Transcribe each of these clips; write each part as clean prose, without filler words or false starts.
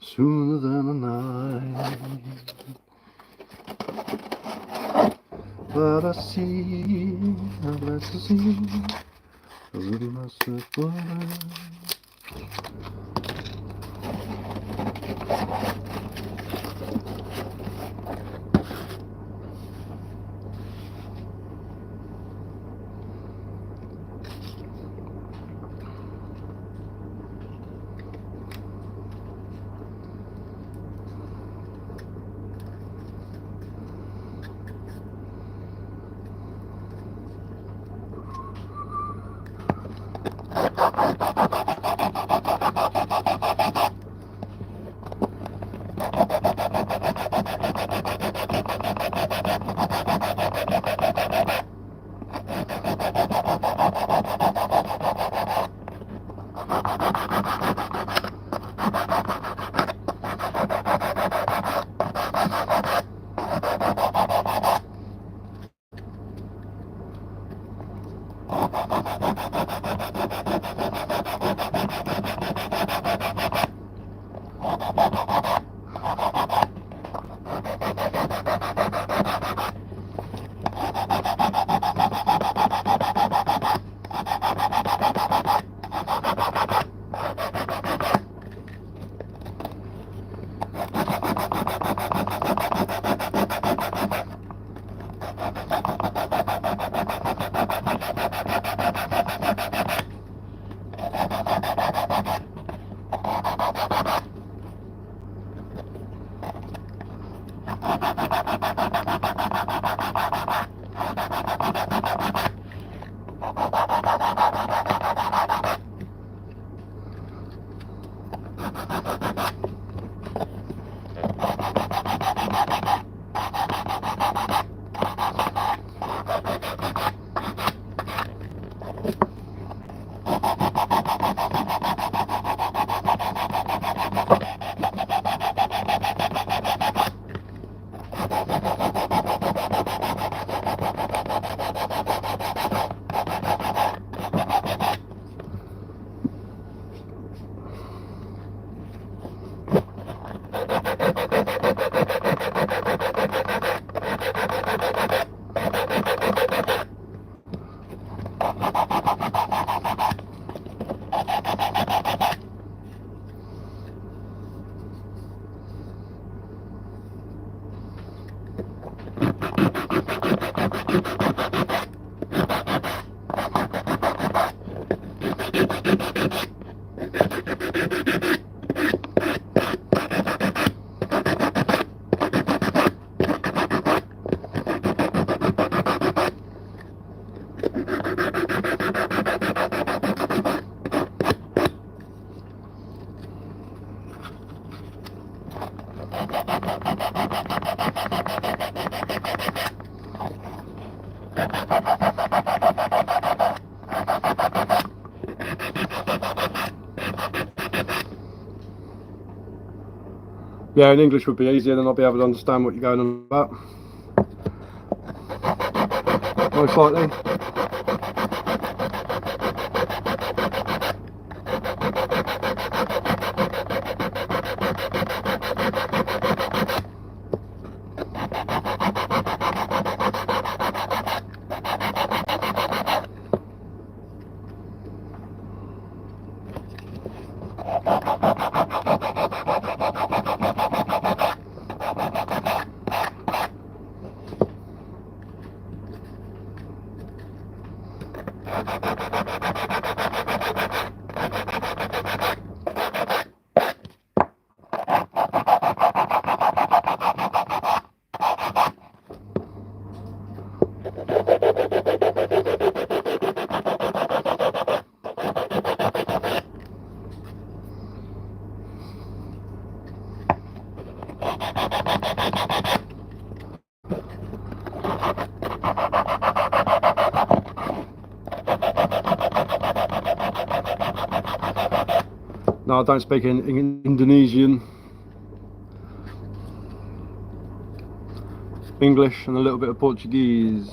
Sooner than a night, but I see, I'm glad to see, a little massive blood. Yeah, in English would be easier, then I'll be able to understand what you're going on about. Most likely. No, I don't speak in Indonesian, English and a little bit of Portuguese.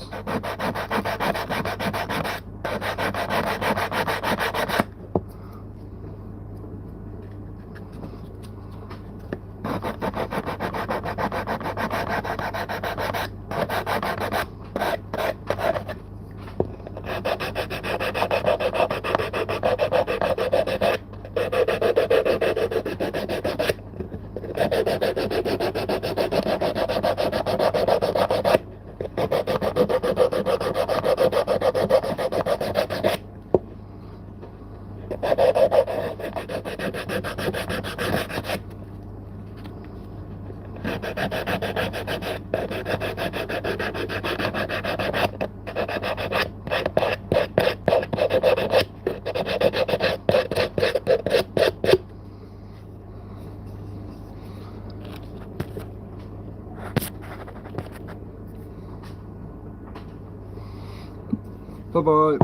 Bye bye.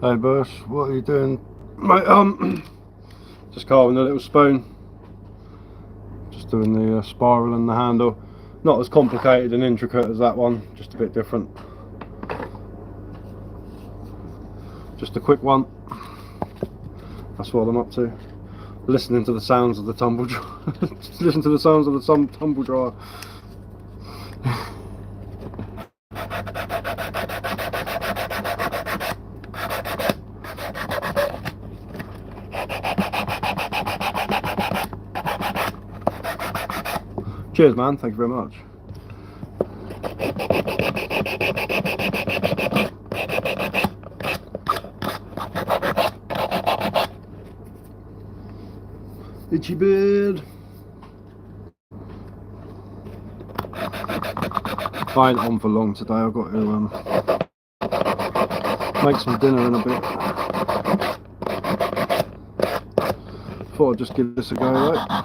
Hey Bush, what are you doing? Mate, just carving a little spoon. Just doing the spiral and the handle. Not as complicated and intricate as that one, just a bit different. Just a quick one. That's what I'm up to. Listening to the sounds of the tumble dryer. Listen to the sounds of the tumble dryer. Cheers man, thank you very much. Itchy bird. I ain't on for long today, I've got to make some dinner in a bit. Thought I'd just give this a go, right?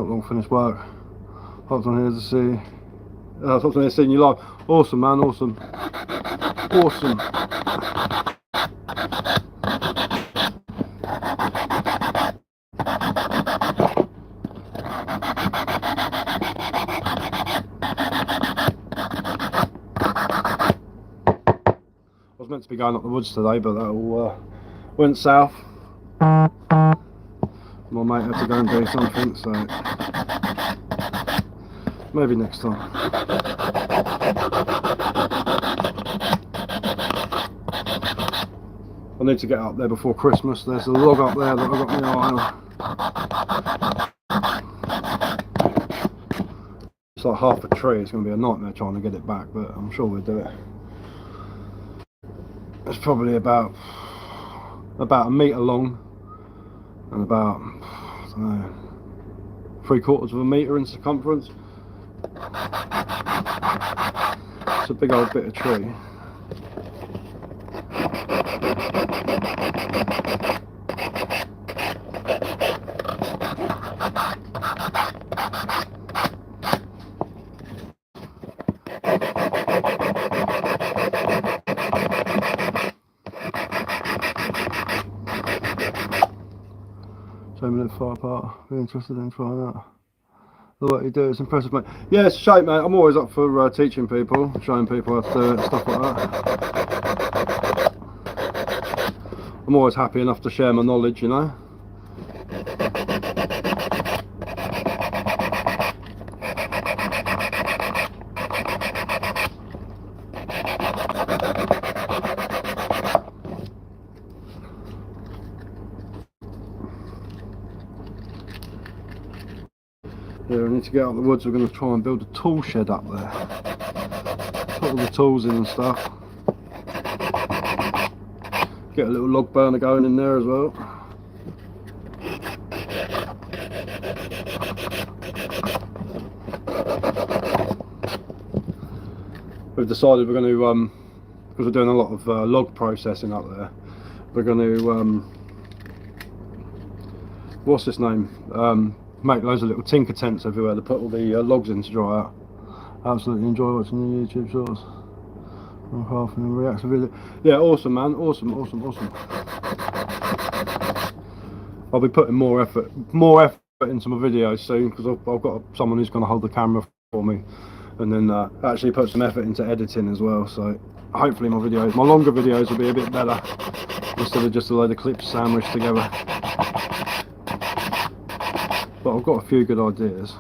not long finished work. Hopped on here to see. Hopped on here seeing you live. Awesome, man. Awesome. Awesome. I was meant to be going up the woods today, but that all went south. My mate had to go and do something, so maybe next time. I need to get up there before Christmas. There's a log up there that I've got my eye on. It's like half a tree. It's going to be a nightmare trying to get it back, but I'm sure we'll do it. It's probably about a metre long and about, I don't know, 3/4 of a metre in circumference. It's a big old bit of tree. Minutes far apart. Be interested in trying that. The way you do it's impressive, mate. Yeah, it's a shame, mate. I'm always up for teaching people, showing people how to do it, stuff like that. I'm always happy enough to share my knowledge, you know. Yeah, we need to get out of the woods. We're going to try and build a tool shed up there. Put all the tools in and stuff. Get a little log burner going in there as well. We've decided we're going to, because we're doing a lot of log processing up there, we're going to, what's this name? Make loads of little tinker tents everywhere to put all the logs in to dry out. Absolutely enjoy watching the YouTube shorts. I'm half in the reaction video. Yeah, awesome, man. Awesome. I'll be putting more effort into my videos soon, because I've got someone who's going to hold the camera for me, and then actually put some effort into editing as well. So hopefully my longer videos will be a bit better instead of just a load of clips sandwiched together. But I've got a few good ideas.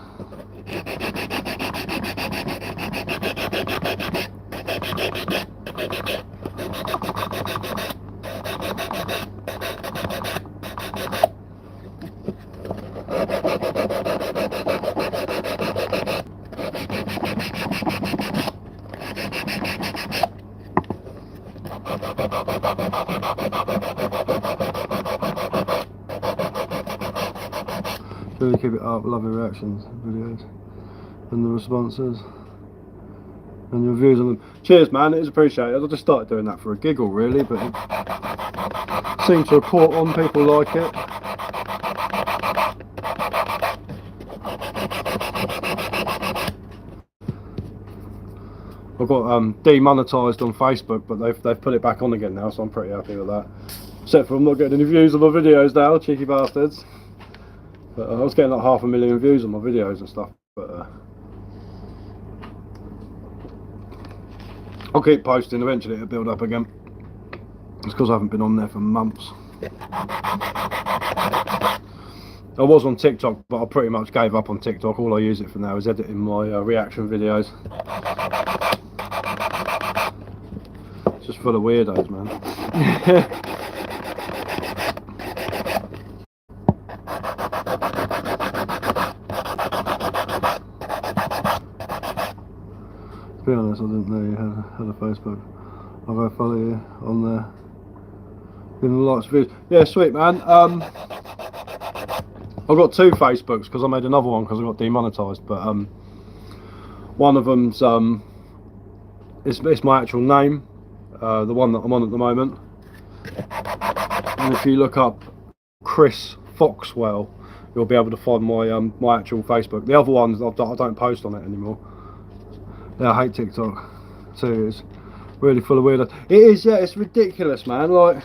Really keep it up, love your reactions, videos, and the responses, and your views on them. Cheers, man, it is appreciated. I just started doing that for a giggle, really, but it seems to have caught on, people like it. I've got demonetised on Facebook, but they've put it back on again now, so I'm pretty happy with that. Except for I'm not getting any views on my videos now, cheeky bastards. But I was getting like 500,000 views on my videos and stuff, but I'll keep posting. Eventually it'll build up again. It's because I haven't been on there for months. I was on TikTok, but I pretty much gave up on TikTok. All I use it for now is editing my reaction videos. It's just full of weirdos, man. To be honest, I didn't know you had a Facebook. I'll go follow you on there. Giving lots of views. Yeah, sweet, man. I've got 2 Facebooks because I made another one because I got demonetised. But one of them's it's my actual name, the one that I'm on at the moment. And if you look up Chris Foxwell, you'll be able to find my my actual Facebook. The other ones I don't post on it anymore. Yeah, I hate TikTok too. It's really full of weirdos. It is, yeah. It's ridiculous, man. Like,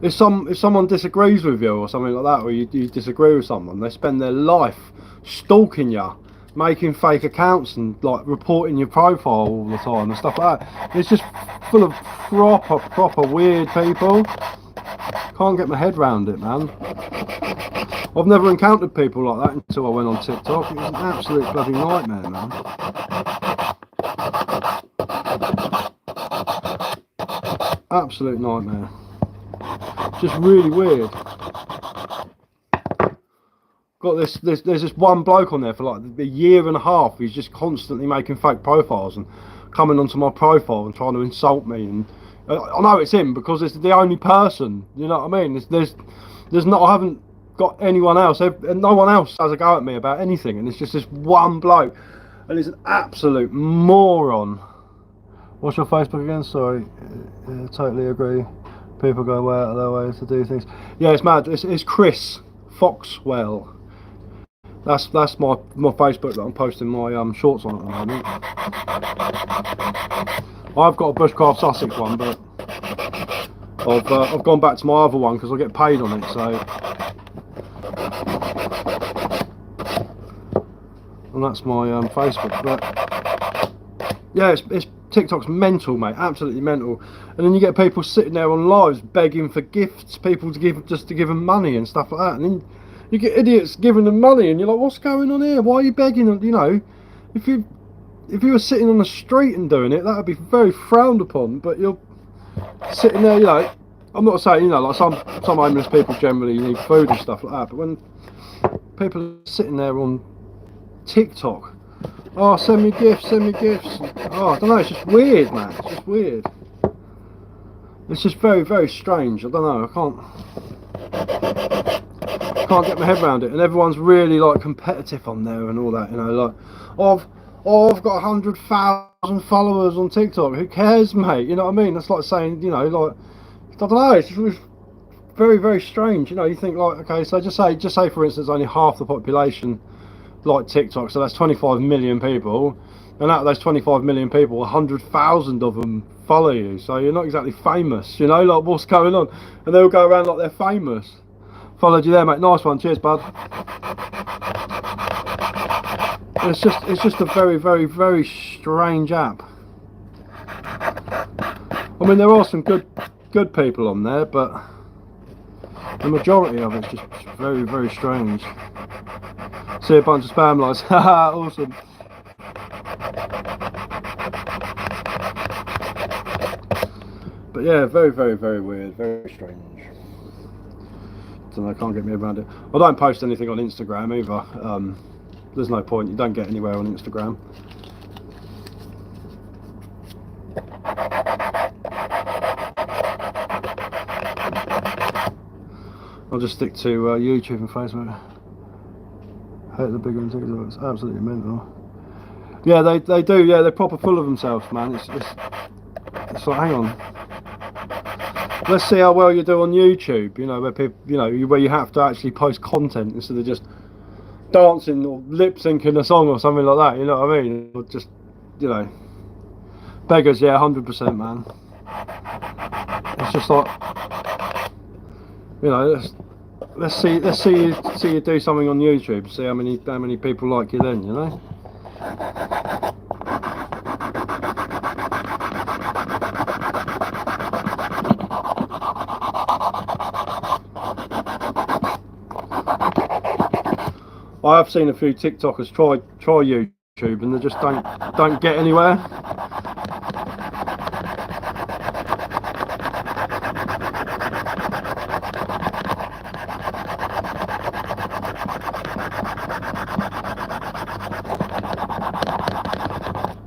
if someone disagrees with you or something like that, or you disagree with someone, they spend their life stalking you, making fake accounts and like reporting your profile all the time and stuff like that. It's just full of proper weird people. Can't get my head round it, man. I've never encountered people like that until I went on TikTok. It was an absolute bloody nightmare, man. Absolute nightmare. Just really weird. Got there's this one bloke on there for like a year and a half. He's just constantly making fake profiles and coming onto my profile and trying to insult me. And I know it's him because it's the only person. You know what I mean? There's not. I haven't got anyone else. No one else has a go at me about anything. And it's just this one bloke, and he's an absolute moron. What's your Facebook again? Sorry, totally agree. People go out of their way to do things. Yeah, it's mad. It's Chris Foxwell. That's my Facebook that I'm posting my shorts on at the moment. I've got a Bushcraft Sussex one, but I've gone back to my other one because I get paid on it. So, and that's my Facebook. But yeah, it's TikTok's mental, mate. Absolutely mental. And then you get people sitting there on lives begging for gifts, people to give them money and stuff like that. And then you get idiots giving them money, and you're like, what's going on here? Why are you begging them? You know, if you were sitting on the street and doing it, that would be very frowned upon. But you're sitting there, you know. I'm not saying, you know, like some homeless people generally need food and stuff like that. But when people are sitting there on TikTok, oh, send me gifts. Oh, I don't know, it's just weird, man. It's just weird. It's just very, very strange. I don't know, I can't get my head around it. And everyone's really like competitive on there and all that, you know, like, I've got 100,000 followers on TikTok. Who cares, mate? You know what I mean? That's like saying, you know, like, I don't know, it's very, very strange. You know, you think like, okay, so just say for instance only half the population like TikTok, so that's 25 million people, and out of those 25 million people, 100,000 of them follow you, so you're not exactly famous, you know, like what's going on? And they'll go around like they're famous. Followed you there, mate. Nice one, cheers, bud. It's just a very, very, very strange app. I mean, there are some good people on there, but the majority of it's just very, very strange. See a bunch of spam likes. Haha, awesome. But yeah, very, very, very weird, very strange. So I can't get me around it. I don't post anything on Instagram either. There's no point. You don't get anywhere on Instagram. I'll just stick to YouTube and Facebook. Hate the bigger and TikTok. It's absolutely mental. Yeah, they do. Yeah, they're proper full of themselves, man. It's like, hang on. Let's see how well you do on YouTube. You know, where people, you know, where you have to actually post content instead of just dancing or lip syncing a song or something like that. You know what I mean? Or just, you know, beggars. Yeah, 100%, man. It's just like, you know, let's see you do something on YouTube. See how many people like you then. You know. I have seen a few TikTokers try YouTube and they just don't get anywhere.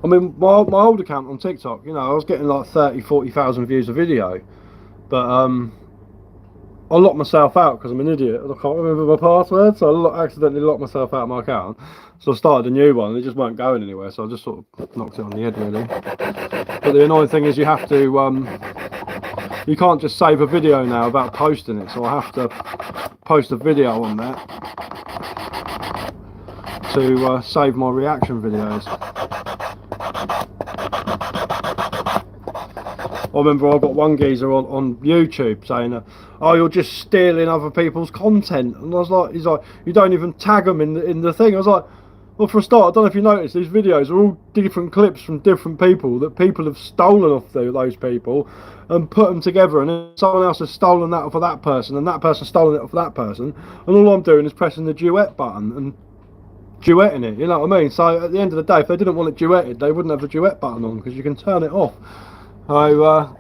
I mean, my old account on TikTok, you know, I was getting like 30,000-40,000 views a video, but I locked myself out because I'm an idiot and I can't remember my password, so I accidentally locked myself out of my account. So I started a new one and it just weren't going anywhere, so I just sort of knocked it on the head really. But the annoying thing is you have to you can't just save a video now without posting it, so I have to post a video on that to save my reaction videos. I remember I got one geezer on YouTube saying, "Oh, you're just stealing other people's content," and I was like, he's like, "You don't even tag them in the thing." I was like, well, for a start, I don't know if you noticed, these videos are all different clips from different people that people have stolen off those people and put them together, and then someone else has stolen that off of that person, and that person stolen it off of that person, and all I'm doing is pressing the duet button and duetting it, you know what I mean? So at the end of the day, if they didn't want it duetted, they wouldn't have the duet button on, because you can turn it off. So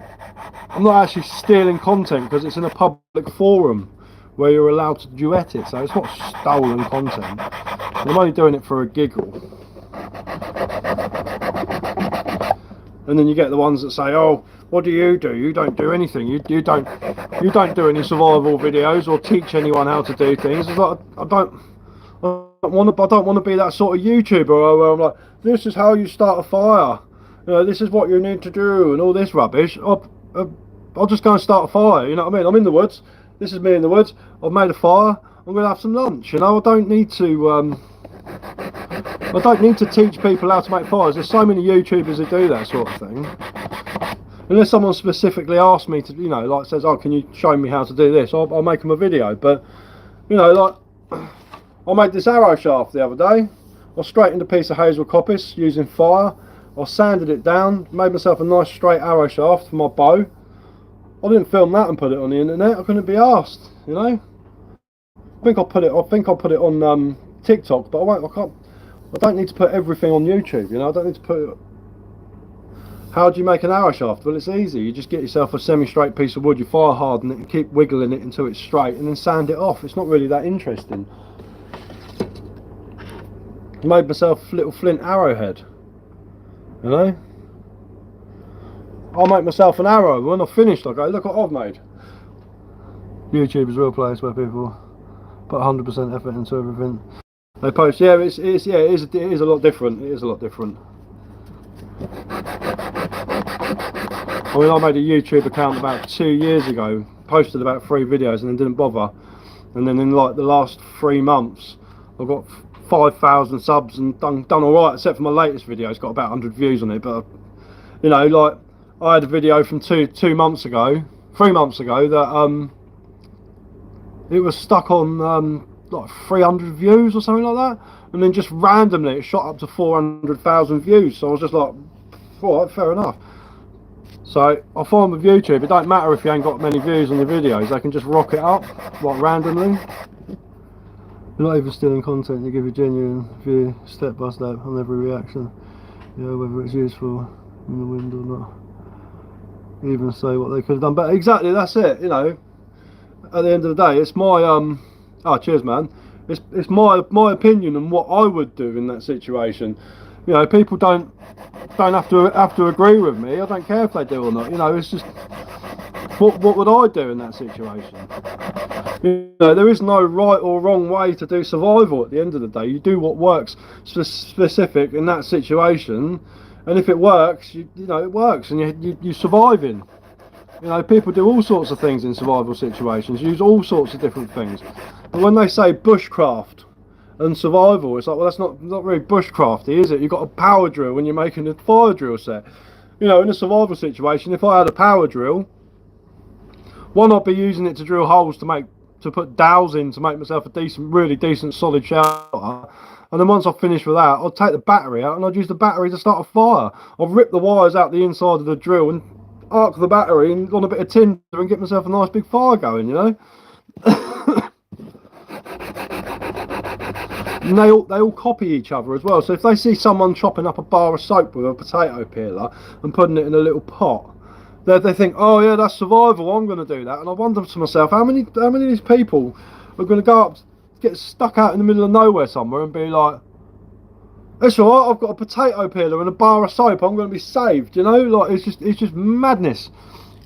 I'm not actually stealing content because it's in a public forum where you're allowed to duet it, so it's not stolen content. I'm only doing it for a giggle. And then you get the ones that say, "Oh, what do? You don't do anything. You don't do any survival videos or teach anyone how to do things." It's like, I don't want to be that sort of YouTuber where I'm like, "This is how you start a fire. This is what you need to do," and all this rubbish. I'll just go and start a fire. You know what I mean? I'm in the woods. This is me in the woods. I've made a fire. I'm going to have some lunch. You know, I don't need to teach people how to make fires. There's so many YouTubers who do that sort of thing. Unless someone specifically asks me to, you know, like says, "Oh, can you show me how to do this?" I'll make them a video. But, you know, like, I made this arrow shaft the other day. I straightened a piece of hazel coppice using fire. I sanded it down, made myself a nice straight arrow shaft for my bow. I didn't film that and put it on the internet. I couldn't be asked, you know. I think I'll put it on TikTok, but I don't need to put everything on YouTube, you know. I don't need to put. How do you make an arrow shaft? Well, it's easy. You just get yourself a semi-straight piece of wood, you fire harden it and keep wiggling it until it's straight, and then sand it off. It's not really that interesting. I made myself a little flint arrowhead, you know. I'll make myself an arrow. When I've finished, I go, "Look what I've made." YouTube is a real place where people put 100% effort into everything they post. Yeah, it is a lot different. It is a lot different. I mean, I made a YouTube account about 2 years ago, posted about 3 videos, and then didn't bother. And then in like the last 3 months, I've got 5,000 subs and done all right, except for my latest video. It's got about 100 views on it, but you know, like, I had a video from 3 months ago that it was stuck on like 300 views or something like that, and then just randomly it shot up to 400,000 views. So I was just like, alright, fair enough. So I find with YouTube, it don't matter if you ain't got many views on your videos, they can just rock it up like randomly. You're not even stealing content, you give a genuine view, step by step, on every reaction, you know, whether it's useful in the wind or not. Even say what they could have done better. Exactly, that's it. You know, at the end of the day, it's my oh, cheers, man. It's my opinion on what I would do in that situation. You know, people don't have to agree with me. I don't care if they do or not. You know, it's just what would I do in that situation? You know, there is no right or wrong way to do survival. At the end of the day, you do what works specific in that situation. And if it works, you know, it works, and you're surviving. You know, people do all sorts of things in survival situations, use all sorts of different things. But when they say bushcraft and survival, it's like, well, that's not very bushcrafty, is it? You've got a power drill when you're making a fire drill set. You know, in a survival situation, if I had a power drill, one, I'd be using it to drill holes to put dowels in to make myself a really decent solid shelter. And then once I've finished with that, I'll take the battery out and I'll use the battery to start a fire. I'll rip the wires out the inside of the drill and arc the battery and on a bit of tinder and get myself a nice big fire going, you know. And they all copy each other as well. So if they see someone chopping up a bar of soap with a potato peeler and putting it in a little pot, they think, "Oh yeah, that's survival, I'm going to do that." And I wonder to myself, how many of these people are going to go up, get stuck out in the middle of nowhere somewhere and be like, "It's alright, I've got a potato peeler and a bar of soap, I'm going to be saved," you know? Like, it's just madness.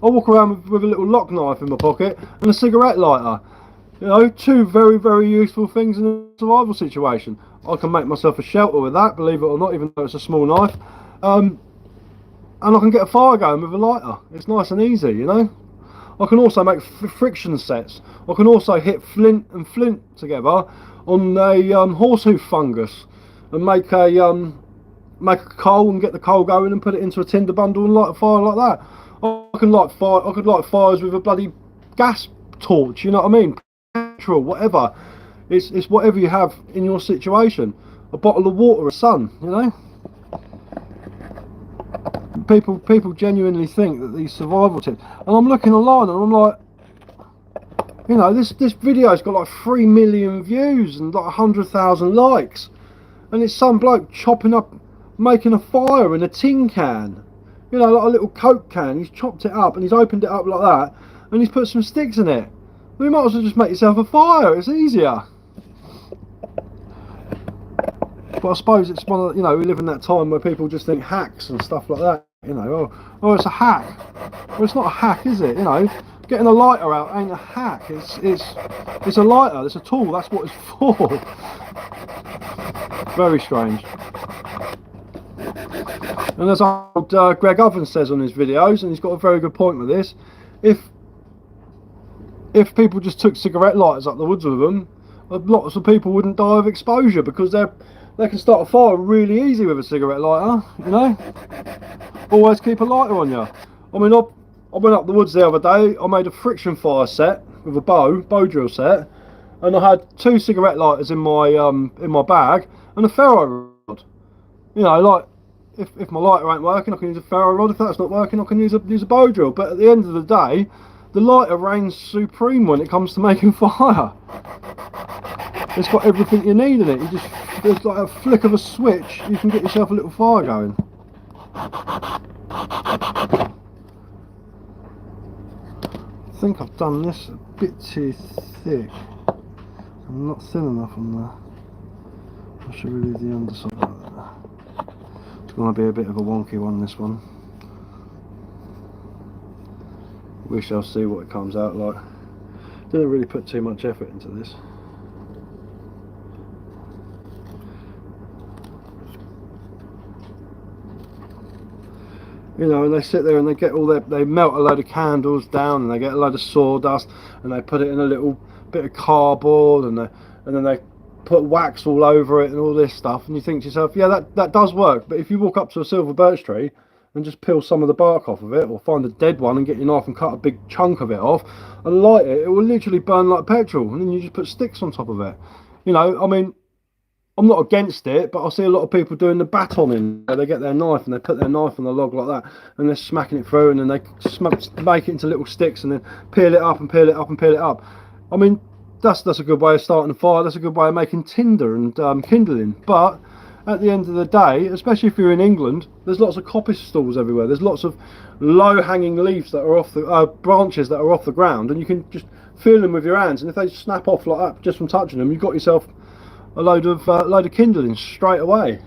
I walk around with a little lock knife in my pocket and a cigarette lighter. You know, 2 very, very useful things in a survival situation. I can make myself a shelter with that, believe it or not, even though it's a small knife. And I can get a fire going with a lighter. It's nice and easy, you know? I can also make friction sets. I can also hit flint and flint together on a horsehoof fungus and make a coal and get the coal going and put it into a tinder bundle and light a fire like that. I can light fire. I could light fires with a bloody gas torch. You know what I mean? Petrol, whatever. It's whatever you have in your situation. A bottle of water, a sun. You know. People genuinely think that these survival tips, and I'm looking online and I'm like, you know, this video's got like 3 million views and like 100,000 likes, and it's some bloke chopping up, making a fire in a tin can, you know, like a little Coke can. He's chopped it up and he's opened it up like that, and he's put some sticks in it. Well, you might as well just make yourself a fire. It's easier. But I suppose it's one of, you know, we live in that time where people just think hacks and stuff like that. You know, oh, it's a hack. Well, it's not a hack, is it? You know, getting a lighter out ain't a hack. It's a lighter. It's a tool. That's what it's for. Very strange. And as old Greg Ovens says on his videos, and he's got a very good point with this, if people just took cigarette lighters up the woods with them, lots of people wouldn't die of exposure, because they can start a fire really easy with a cigarette lighter, you know. Always keep a lighter on you. I mean, I went up the woods the other day. I made a friction fire set with a bow drill set, and I had 2 cigarette lighters in my bag and a ferro rod. You know, like if my lighter ain't working, I can use a ferro rod. If that's not working, I can use a bow drill. But at the end of the day, the lighter reigns supreme when it comes to making fire. It's got everything you need in it. There's like a flick of a switch, you can get yourself a little fire going. I think I've done this a bit too thick. I'm not thin enough on there. I should really leave the underside like that. It's going to be a bit of a wonky one, this one. We shall see what it comes out like. Didn't really put too much effort into this. You know, and they sit there and they get all they melt a load of candles down, and they get a load of sawdust, and they put it in a little bit of cardboard, and then they put wax all over it and all this stuff, and you think to yourself, yeah, that does work. But if you walk up to a silver birch tree and just peel some of the bark off of it, or find a dead one and get your knife and cut a big chunk of it off and light it, it will literally burn like petrol, and then you just put sticks on top of it. You know, I mean, I'm not against it, but I see a lot of people doing the batoning. They get their knife and they put their knife on the log like that, and they're smacking it through, and then they make it into little sticks, and then peel it up and peel it up and peel it up. I mean, that's a good way of starting a fire. That's a good way of making tinder and kindling. But at the end of the day, especially if you're in England, there's lots of coppice stalls everywhere. There's lots of low-hanging leaves that are off the branches that are off the ground, and you can just feel them with your hands. And if they snap off like that just from touching them, you've got yourself a load of kindling straight away.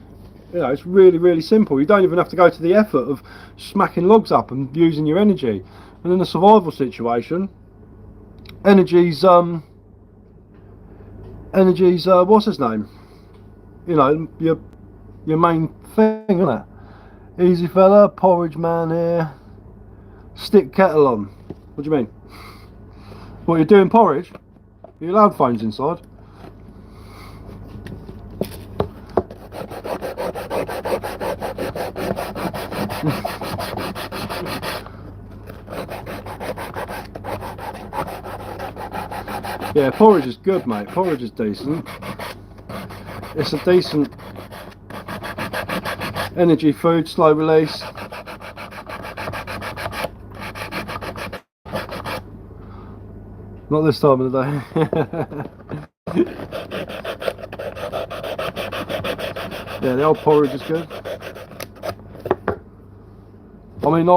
You know, it's really, really simple. You don't even have to go to the effort of smacking logs up and using your energy. And in a survival situation, energy's what's his name? You know, your main thing, isn't it? Easy fella, porridge man here. Stick kettle on. What do you mean? What, you're doing porridge? Are you allowed phones inside? Yeah, porridge is good, mate. Porridge is decent. It's a decent energy food, slow release. Not this time of the day. Yeah, the old porridge is good. I mean,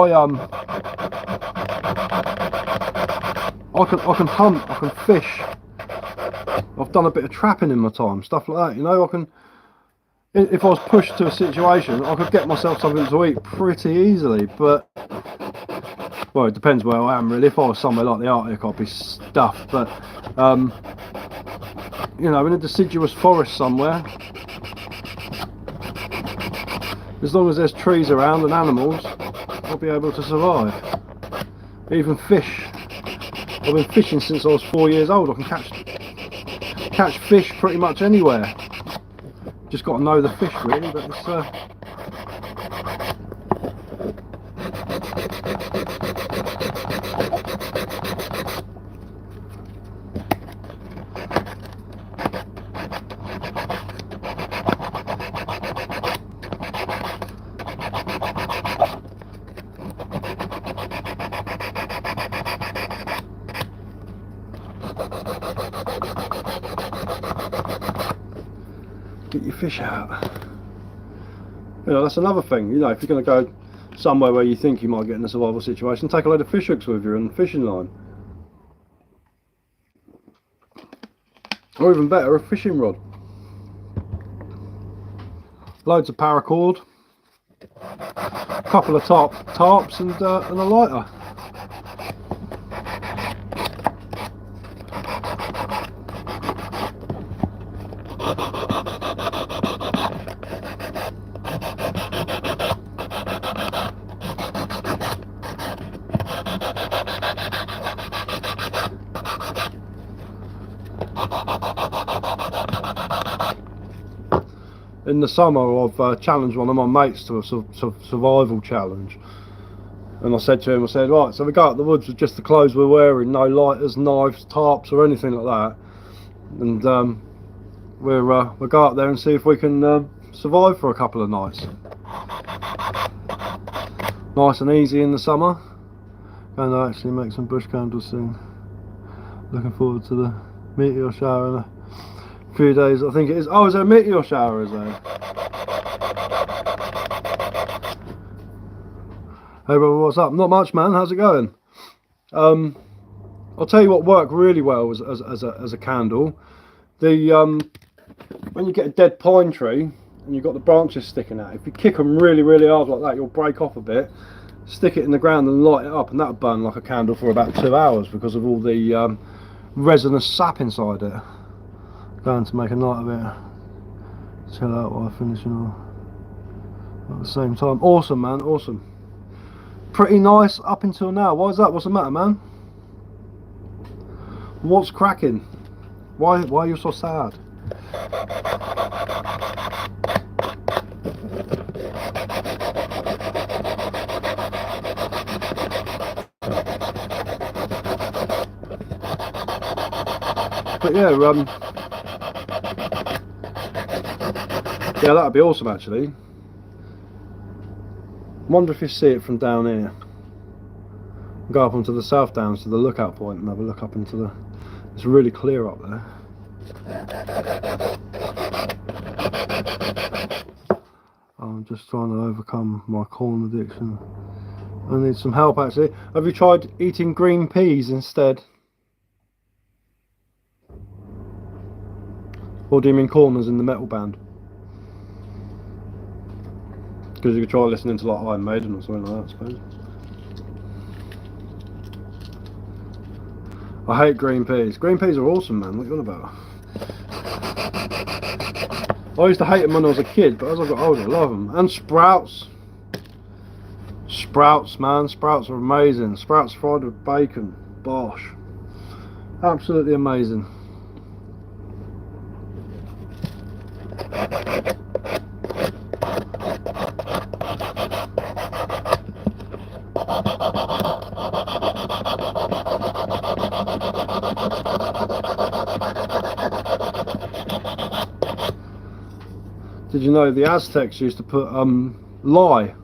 I can hunt, I can fish. I've done a bit of trapping in my time, stuff like that. You know, I can. If I was pushed to a situation, I could get myself something to eat pretty easily. But well, it depends where I am, really. If I was somewhere like the Arctic, I'd be stuffed. But you know, in a deciduous forest somewhere, as long as there's trees around and animals, I'll be able to survive. Even fish I've been fishing since I was 4 years old. I can catch fish pretty much anywhere. Just got to know the fish really, but it's get your fish out. You know, that's another thing. You know, if you're going to go somewhere where you think you might get in a survival situation, take a load of fish hooks with you and fishing line, or even better, a fishing rod, loads of paracord, a couple of tarps and a lighter. In the summer I've challenged one of my mates to a survival challenge, and I said to him, I said, right, so we go out the woods with just the clothes we're wearing, no lighters, knives, tarps or anything like that, and we'll go out there and see if we can survive for a couple of nights. Nice and easy in the summer. Going to actually make some bush candles soon. Looking forward to the meteor shower in a few days, I think it is. Oh, is there a meteor shower, is there? Hey brother, what's up? Not much, man. How's it going? I'll tell you what worked really well as a candle. The when you get a dead pine tree and you've got the branches sticking out, if you kick them really hard like that, you'll break off a bit. Stick it in the ground and light it up, and that'll burn like a candle for about 2 hours because of all the resinous sap inside it. Going to make a night of it. Chill out while I finish it all at the same time. Awesome, man, awesome. Pretty nice up until now. Why is that? What's the matter, man? What's cracking? Why are you so sad? But yeah, yeah, that'd be awesome actually. Wonder if you see it from down here. Go up onto the South Downs to the lookout point and have a look up into the. It's really clear up there. I'm just trying to overcome my corn addiction. I need some help actually. Have you tried eating green peas instead? Or do you mean corn as in the metal band? Because you could try listening to like Iron Maiden or something like that, I suppose. I hate green peas. Green peas are awesome, man. What are you on about? I used to hate them when I was a kid, but as I got older, I love them. And sprouts. Sprouts, man. Sprouts are amazing. Sprouts fried with bacon. Bosh. Absolutely amazing. Did you know the Aztecs used to put lye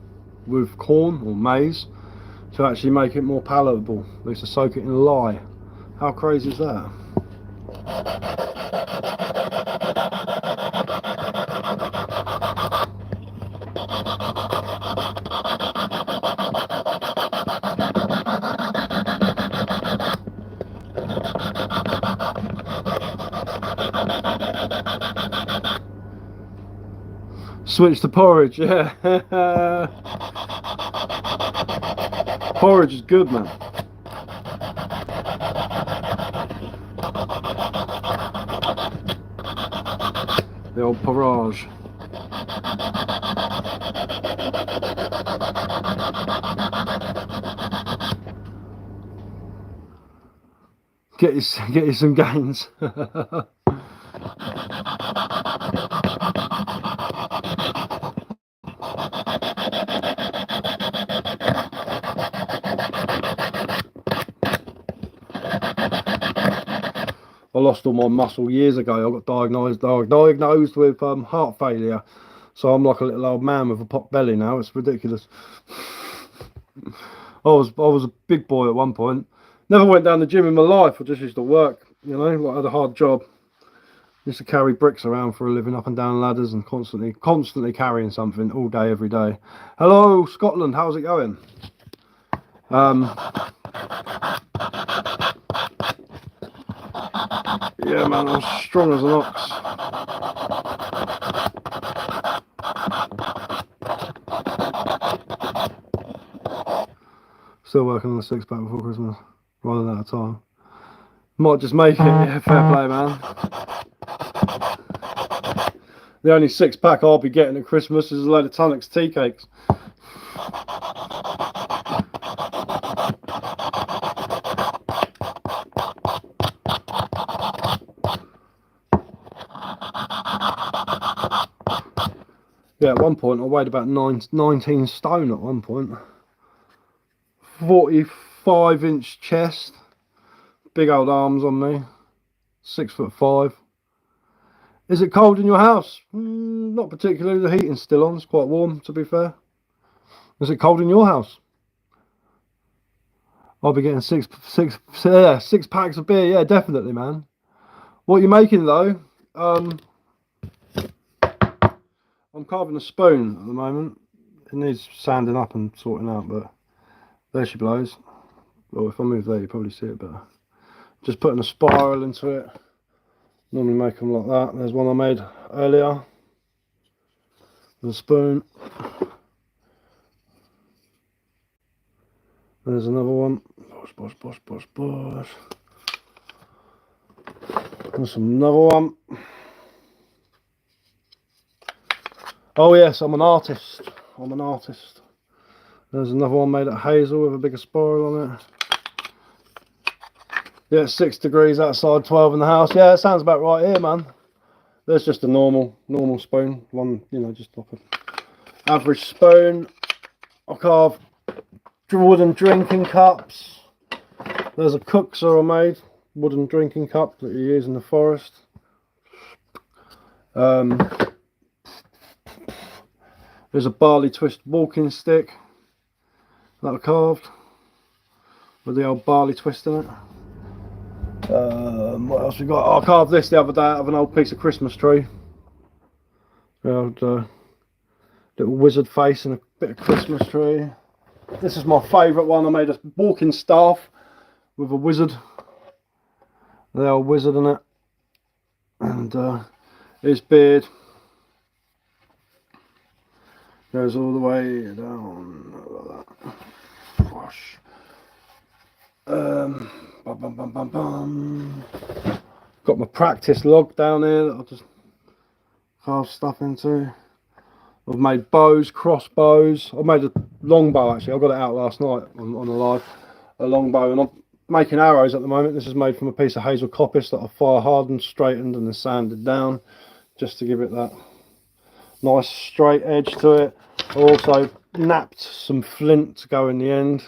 with corn or maize to actually make it more palatable? They used to soak it in lye. How crazy is that? Switch to porridge, yeah. Porridge is good, man. The old porridge. get you some gains. I lost all my muscle years ago. I got diagnosed with heart failure, so I'm like a little old man with a pot belly now. It's ridiculous. I was a big boy at one point. Never went down the gym in my life. I just used to work, you know. Like I had a hard job. Used to carry bricks around for a living, up and down ladders, and constantly carrying something all day, every day. Hello, Scotland. How's it going? Yeah, man, I'm strong as an ox. Still working on a 6-pack before Christmas. Running out of time. Might just make it. Yeah, fair play, man. The only 6-pack I'll be getting at Christmas is a load of Tunnock's tea cakes. Yeah, at one point I weighed about 19 stone at one point. 45-inch chest. Big old arms on me. 6'5". Is it cold in your house? Not particularly. The heating's still on. It's quite warm, to be fair. Is it cold in your house? I'll be getting six packs of beer. Yeah, definitely, man. What are you making though? I'm carving a spoon at the moment. It needs sanding up and sorting out, but there she blows. Well, if I move there, you probably see it better. Just putting a spiral into it. Normally make them like that. There's one I made earlier. The spoon. There's another one. Bosh. There's another one. Oh yes, I'm an artist. There's another one made at Hazel with a bigger spiral on it. Yeah, it's 6 degrees outside, 12 in the house. Yeah, it sounds about right here, man. There's just a normal spoon. One, you know, just like an average spoon. I carve wooden drinking cups. There's a cookser I made. Wooden drinking cup that you use in the forest. There's a barley twist walking stick that I carved with the old barley twist in it. What else we got? I carved this the other day out of an old piece of Christmas tree. The old little wizard face and a bit of Christmas tree. This is my favourite one. I made a walking staff with a wizard. The old wizard in it. And his beard goes all the way down like that. Gosh. Got my practice log down here that I'll just carve stuff into. I've made bows, crossbows. I made a longbow actually. I got it out last night on a live. A longbow, and I'm making arrows at the moment. This is made from a piece of hazel coppice that I fire hardened, straightened, and then sanded down, just to give it that nice straight edge to it. I also napped some flint to go in the end.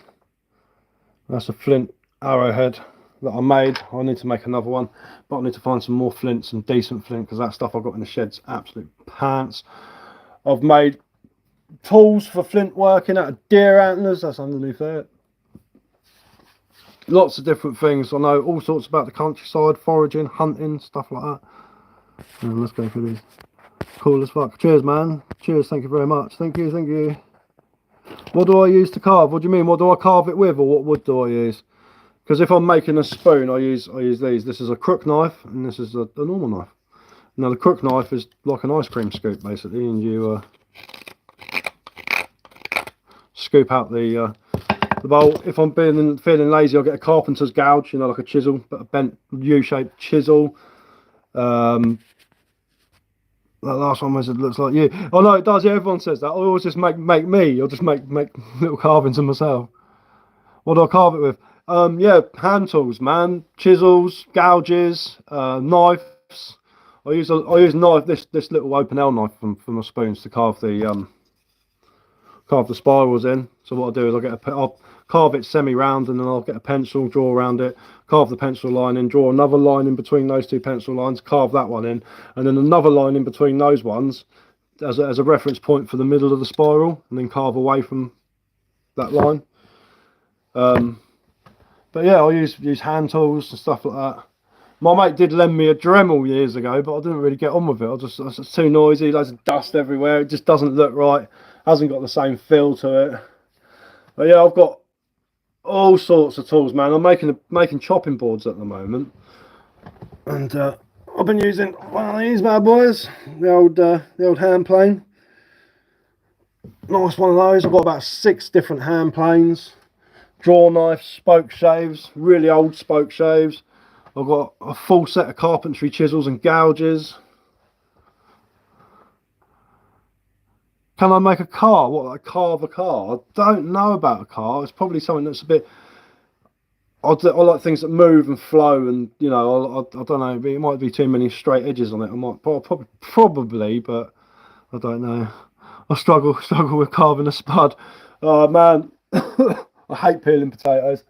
That's a flint arrowhead that I made. I need to make another one, but I need to find some more flint, some decent flint, because that stuff I've got in the shed's absolute pants. I've made tools for flint working out of deer antlers. That's underneath there. Lots of different things. I know all sorts about the countryside, foraging, hunting, stuff like that. Let's go through these. Cool as fuck. Cheers, man. Cheers. Thank you very much. Thank you. What do I use to carve? What do you mean? What do I carve it with, or what wood do I use? Because if I'm making a spoon, I use these. This is a crook knife, and this is a normal knife. Now the crook knife is like an ice cream scoop basically, and you scoop out the bowl. If I'm feeling lazy, I'll get a carpenter's gouge, you know, like a chisel, but a bent U-shaped chisel. That last one was, it looks like you. Oh no, it does. Yeah, everyone says that. I always just make me. I'll just make little carvings of myself. What do I carve it with? Yeah, hand tools, man. Chisels, gouges, knives. I use knife, this little open L knife for my spoons to carve the spirals in. So what I'll do is I'll carve it semi-round, and then I'll get a pencil, draw around it, carve the pencil line in, draw another line in between those two pencil lines, carve that one in, and then another line in between those ones as a reference point for the middle of the spiral, and then carve away from that line. But yeah, I use hand tools and stuff like that. My mate did lend me a Dremel years ago, but I didn't really get on with it. It's too noisy, loads of dust everywhere. It just doesn't look right. Hasn't got the same feel to it. But yeah, I've got all sorts of tools, man. I'm making chopping boards at the moment, and I've been using one of these bad boys, the old hand plane. Nice one of those. I've got about 6 different hand planes, draw knives, spoke shaves, really old spoke shaves. I've got a full set of carpentry chisels and gouges. Can I make a car? What, like carve a car? I don't know about a car. It's probably something that's a bit... I like things that move and flow, and you know, I don't know. It might be too many straight edges on it. I might probably, but I don't know. I struggle with carving a spud. Oh man, I hate peeling potatoes.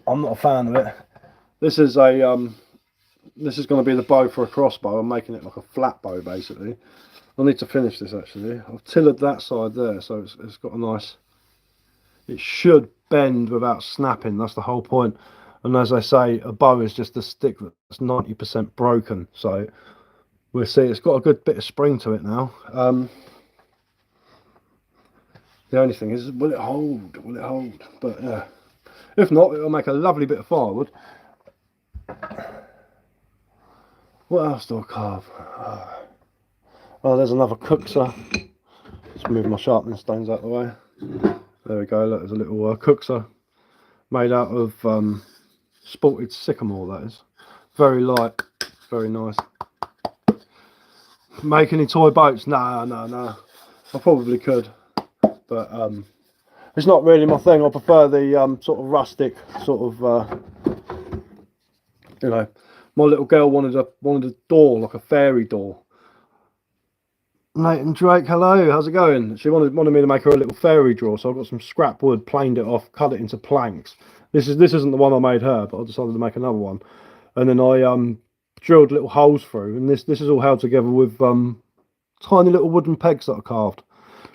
I'm not a fan of it. This is going to be the bow for a crossbow. I'm making it like a flat bow basically. I need to finish this actually. I've tillered that side there, so it's got a nice... It should bend without snapping. That's the whole point. And as I say, a bow is just a stick that's 90% broken. So we'll see. It's got a good bit of spring to it now. The only thing is, will it hold? Will it hold? But yeah, if not, it'll make a lovely bit of firewood. What else do I carve? Oh, there's another cookser. Let's move my sharpening stones out of the way. There we go. Look, there's a little cookser made out of spalted sycamore. That is very light, very nice. Make any toy boats? No. I probably could, but it's not really my thing. I prefer the sort of rustic sort of you know. My little girl wanted a door, like a fairy door. Nathan Drake, hello, how's it going? She wanted me to make her a little fairy drawer, so I've got some scrap wood, planed it off, cut it into planks. This isn't the one I made her, but I decided to make another one. And then I drilled little holes through, and this is all held together with tiny little wooden pegs that I carved.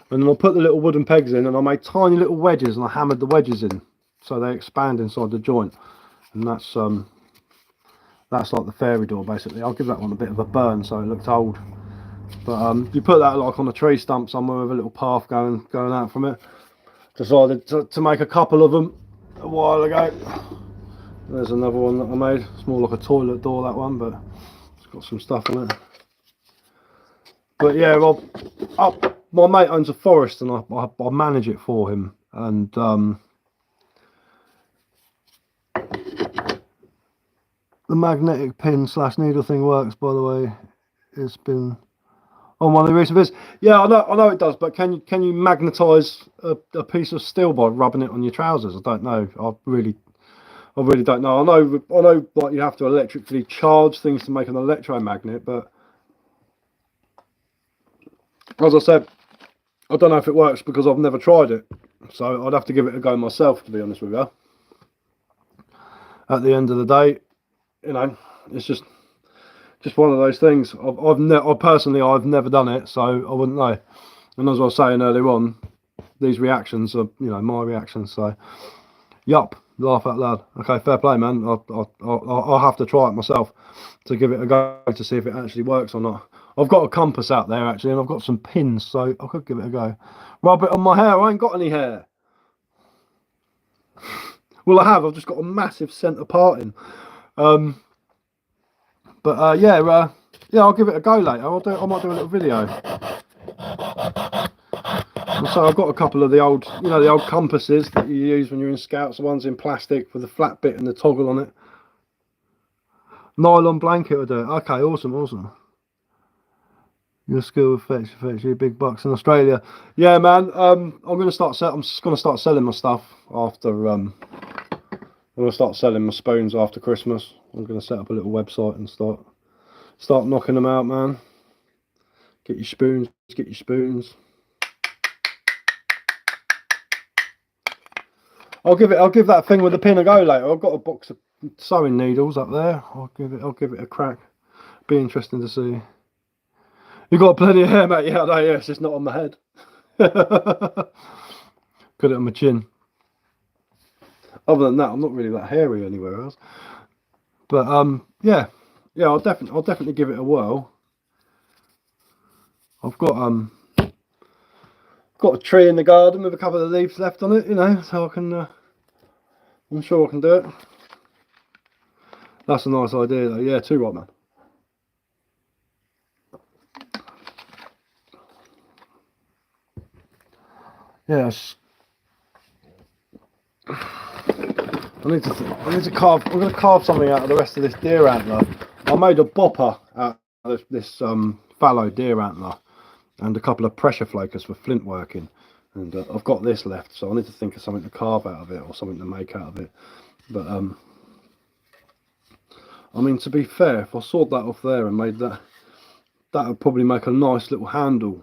And then I put the little wooden pegs in, and I made tiny little wedges, and I hammered the wedges in so they expand inside the joint. And that's like the fairy door basically. I'll give that one a bit of a burn so it looked old. But you put that like on a tree stump somewhere with a little path going out from it. Decided to make a couple of them a while ago. There's another one that I made. It's more like a toilet door, that one, but it's got some stuff on it. But yeah, my mate owns a forest, and I manage it for him. And the magnetic pin / needle thing works, by the way. It's been on one of the recent vids. Yeah, I know it does, but can you magnetize a piece of steel by rubbing it on your trousers? I don't know. I really don't know. I know like you have to electrically charge things to make an electromagnet, but as I said, I don't know if it works because I've never tried it. So I'd have to give it a go myself, to be honest with you. At the end of the day, you know, it's just one of those things. I've never done it, so I wouldn't know. And as I was saying earlier on, these reactions are, you know, my reactions. So, yup, laugh out loud. Okay, fair play, man. I'll have to try it myself to give it a go to see if it actually works or not. I've got a compass out there actually, and I've got some pins, so I could give it a go. Rub it on my hair. I ain't got any hair. Well, I have. I've just got a massive centre parting. But yeah, I'll give it a go later. I might do a little video. And so I've got a couple of the old, you know, the old compasses that you use when you're in scouts. The ones in plastic with the flat bit and the toggle on it. Nylon blanket will do it. Okay, awesome. Your skill fetch you big bucks in Australia. Yeah, man. I'm gonna start. I'm just gonna start selling my stuff after. I'm gonna start selling my spoons after Christmas. I'm gonna set up a little website and start knocking them out, man. Get your spoons. Get your spoons. I'll give that thing with the pin a go later. I've got a box of sewing needles up there. I'll give it a crack. Be interesting to see. You got plenty of hair, mate. Yeah, I know. Yeah, it's just not on my head. Got it on my chin. Other than that, I'm not really that hairy anywhere else. But yeah, I'll definitely give it a whirl. I've got a tree in the garden with a couple of leaves left on it, you know, so I can. I'm sure I can do it. That's a nice idea, though. Yeah, too right, man. Yes. I need to carve. I'm going to carve something out of the rest of this deer antler. I made a bopper out of this fallow deer antler and a couple of pressure flakers for flint working, and I've got this left, so I need to think of something to carve out of it or something to make out of it. But I mean, to be fair, if I sawed that off there and made that would probably make a nice little handle.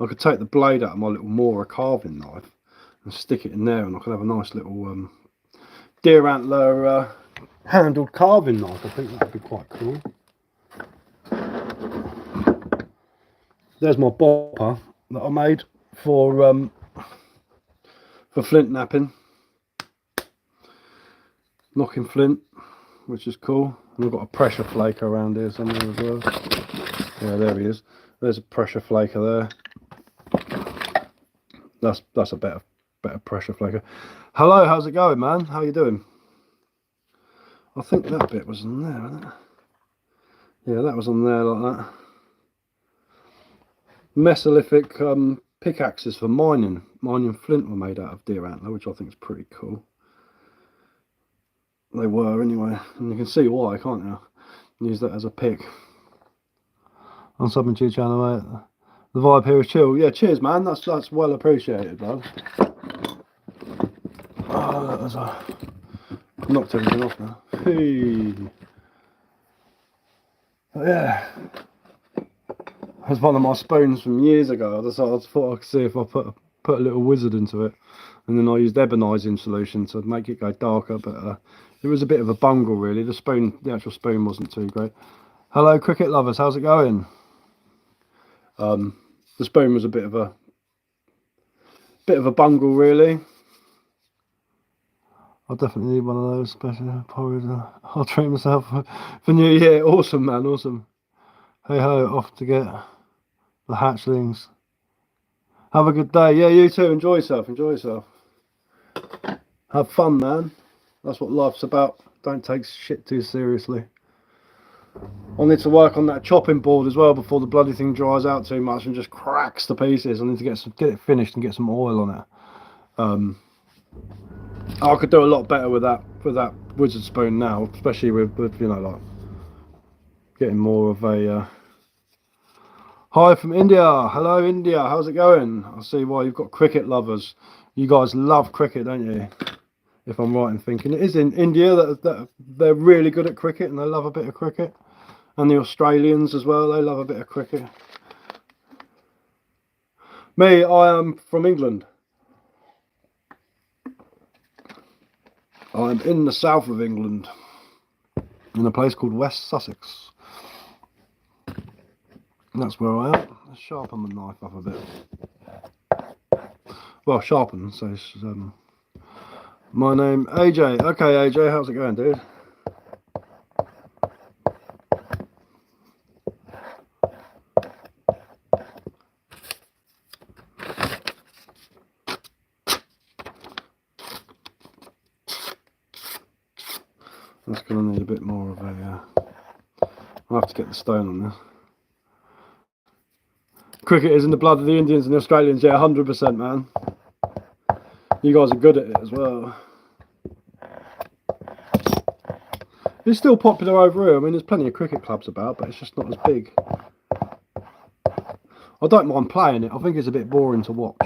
I could take the blade out of my little Mora carving knife and stick it in there, and I could have a nice little deer antler handled carving knife. I think that would be quite cool. There's my bopper that I made for flint napping, knocking flint, which is cool. And I've got a pressure flaker around here somewhere as well. Yeah, there he is. There's a pressure flaker there. That's a better pressure flaker. Hello, how's it going, man? How you doing? I think that bit was in there, wasn't it? Yeah, that was on there like that. Mesolithic pickaxes for mining flint were made out of deer antler, which I think is pretty cool. They were anyway, and you can see why, can't you? Use that as a pick. On subbing to your channel, mate. The vibe here is chill. Yeah, cheers, man. That's well appreciated, bud. Oh, that was knocked everything off now. Hey. But yeah, that's one of my spoons from years ago. I thought I could see if I put a little wizard into it, and then I used ebonising solution to make it go darker. But it was a bit of a bungle, really. The actual spoon wasn't too great. Hello, cricket lovers. How's it going? The spoon was a bit of a bungle, really. I'll definitely need one of those special porridge. I'll treat myself for New Year. Awesome, man, awesome. Hey ho, off to get the hatchlings. Have a good day. Yeah, you too. Enjoy yourself. Enjoy yourself. Have fun, man. That's what life's about. Don't take shit too seriously. I need to work on that chopping board as well before the bloody thing dries out too much and just cracks to pieces. I need to get it finished and get some oil on it. I could do a lot better with that wizard spoon now, especially with you know, like getting more of a hi from India. Hello India, how's it going? I see why you've got cricket lovers. You guys love cricket, don't you? If I'm right in thinking, it is in India that they're really good at cricket and they love a bit of cricket. And the Australians as well, they love a bit of cricket. Me, I am from England. I'm in the south of England, in a place called West Sussex. And that's where I am. Let's sharpen my knife up a bit. Well, sharpen, so it's, my name, AJ. Okay, AJ, how's it going, dude? That's going to need a bit more of a... I'll have to get the stone on this. Cricket is in the blood of the Indians and the Australians. Yeah, 100%, man. You guys are good at it as well. It's still popular over here. I mean, there's plenty of cricket clubs about, but it's just not as big. I don't mind playing it. I think it's a bit boring to watch.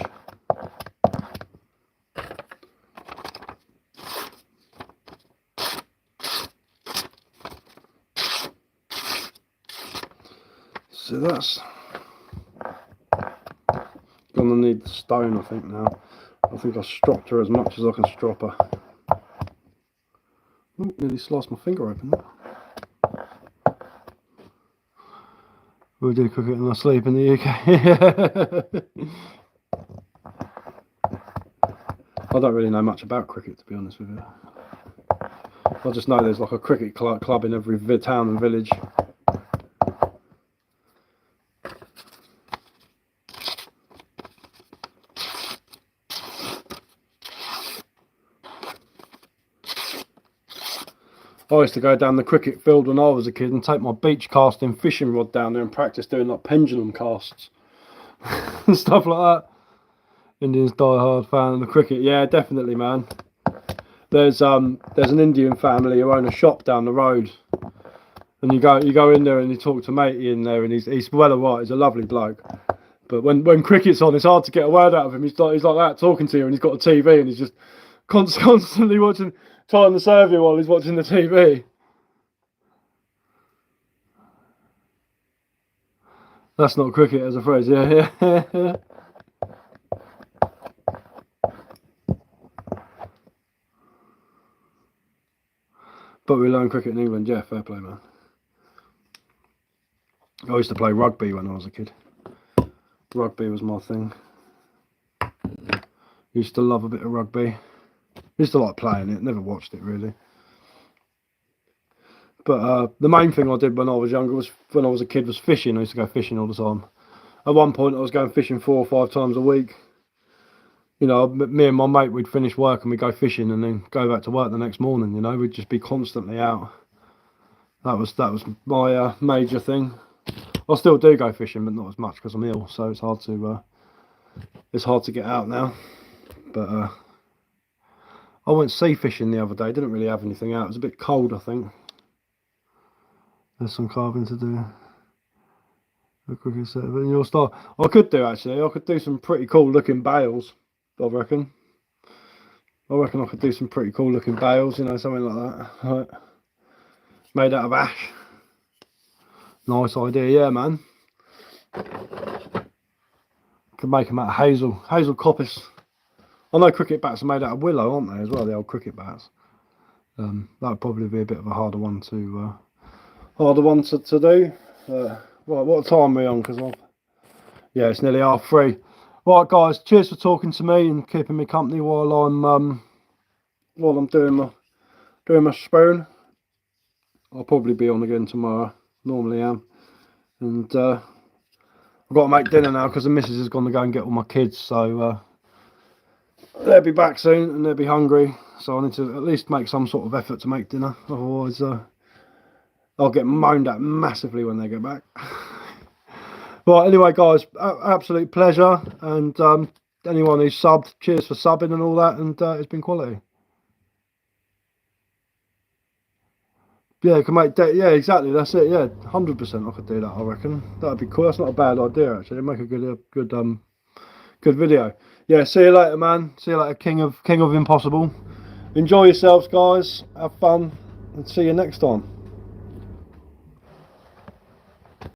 So that's gonna need the stone, I think, now. I think I stropped her as much as I can strop her. Ooh, nearly sliced my finger open. We do cricket in our sleep in the UK. I don't really know much about cricket, to be honest with you. I just know there's like a cricket club in every town and village. I used to go down the cricket field when I was a kid and take my beach casting fishing rod down there and practice doing like pendulum casts and stuff like that. Indians die hard fan of the cricket. Yeah, definitely, man. There's an Indian family who own a shop down the road, and you go in there and you talk to matey in there, and he's well alright. He's a lovely bloke. But when cricket's on, it's hard to get a word out of him. He's like that talking to you, and he's got a TV, and he's just constantly watching, trying to serve you while he's watching the TV. That's not cricket as a phrase, yeah. But we learn cricket in England, yeah, fair play, man. I used to play rugby when I was a kid. Rugby was my thing. Used to love a bit of rugby. Used to like playing it, never watched it really. But the main thing I did when I was younger when I was a kid was fishing. I used to go fishing all the time. At one point I was going fishing 4 or 5 times a week. You know, me and my mate, we'd finish work and we'd go fishing and then go back to work the next morning, you know. We'd just be constantly out. That was my major thing. I still do go fishing, but not as much because I'm ill, so it's hard to get out now. But I went sea fishing the other day. Didn't really have anything out. It was a bit cold, I think. There's some carving to do. A cricket set in your style. I could do actually. I could do some pretty cool looking bales. I reckon I could do some pretty cool looking bales. You know, something like that. Right. Made out of ash. Nice idea, yeah, man. Could make them out of hazel coppice. I know cricket bats are made out of willow, aren't they, as well, the old cricket bats. That would probably be a bit of a harder one to do. Right, what time are we on? Because yeah, it's nearly 3:30. Right, guys, cheers for talking to me and keeping me company while I'm doing my spoon. I'll probably be on again tomorrow. Normally am. And I've got to make dinner now because the missus is going to go and get all my kids. So they'll be back soon and they'll be hungry. So I need to at least make some sort of effort to make dinner. Otherwise, I'll get moaned at massively when they get back. Right, anyway, guys, absolute pleasure. And anyone who's subbed, cheers for subbing and all that. And it's been quality. Yeah, can make yeah, exactly. That's it. Yeah, 100%. I could do that. I reckon that'd be cool. That's not a bad idea actually. Make a good video. Yeah. See you later, man. See you later, King of Impossible. Enjoy yourselves, guys. Have fun, and see you next time.